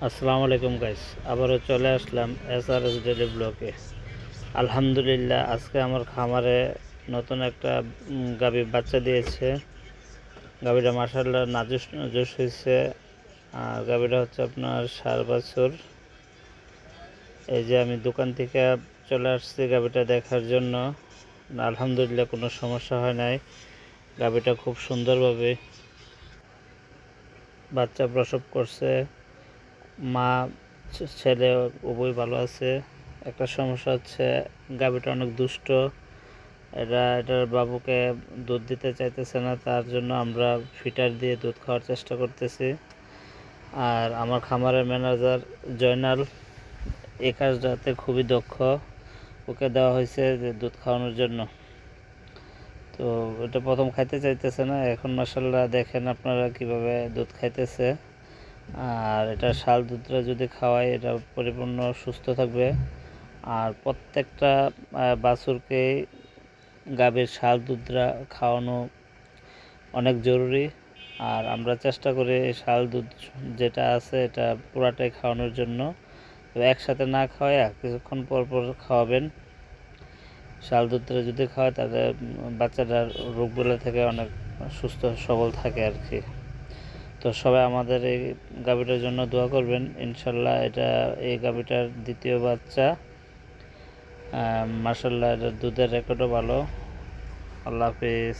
আসসালামু আলাইকুম গাইস, আবারও চলে আসলাম এসআরএস ডেইলি ব্লগে। আলহামদুলিল্লাহ, আজকে আমার খামারে নতুন একটা গাভী বাচ্চা দিয়েছে। গাভীটা মাশাআল্লাহ নাজুস নাজুস হয়েছে। আর গাভীটা হচ্ছে আপনার 4.5 বছর। এই যে আমি দোকান থেকে চলে আসছি গাভীটা দেখার জন্য। আলহামদুলিল্লাহ, কোনো সমস্যা হয় নাই। গাভীটা খুব সুন্দরভাবে বাচ্চা প্রসব করছে। মা ছেলে উভয় ভালো আছে। একটা সমস্যা হচ্ছে গাভীটা অনেক দুষ্ট। এটার বাবুকে দুধ দিতে চাইতেছে না, তার জন্য আমরা ফিটার দিয়ে দুধ খাওয়ার চেষ্টা করতেছি। আর আমার খামারের ম্যানেজার জয়নাল এই কাজটাতে খুবই দক্ষ। ওকে দেওয়া হয়েছে যে দুধ খাওয়ানোর জন্য। তো এটা প্রথম খাইতে চাইতেছে না, এখন মাশাআল্লাহ দেখেন আপনারা কিভাবে দুধ খাইতেছে। আর এটা শাল দুধটা যদি খাওয়াই, এটা পরিপূর্ণ সুস্থ থাকবে। আর প্রত্যেকটা বাছুরকে গাভীর শাল দুধটা খাওয়ানো অনেক জরুরি। আর আমরা চেষ্টা করি শাল দুধ যেটা আছে এটা পুরাটাই খাওয়ানোর জন্য। তো একসাথে না খাওয়ায় কিছুক্ষণ পর পর খাওয়াবেন। শাল দুধটা যদি খাওয়ায় তাহলে বাচ্চাটার রোগগুলো থেকে অনেক সুস্থ সবল থাকে আর কি। তো সবাই আমাদের এই গাভীটার জন্য দোয়া করবেন। ইনশাল্লাহ এই গাভীটার দ্বিতীয় বাচ্চা। মাশাআল্লাহ, এটার দুধের রেকর্ডও ভালো। আল্লাহ হাফিজ।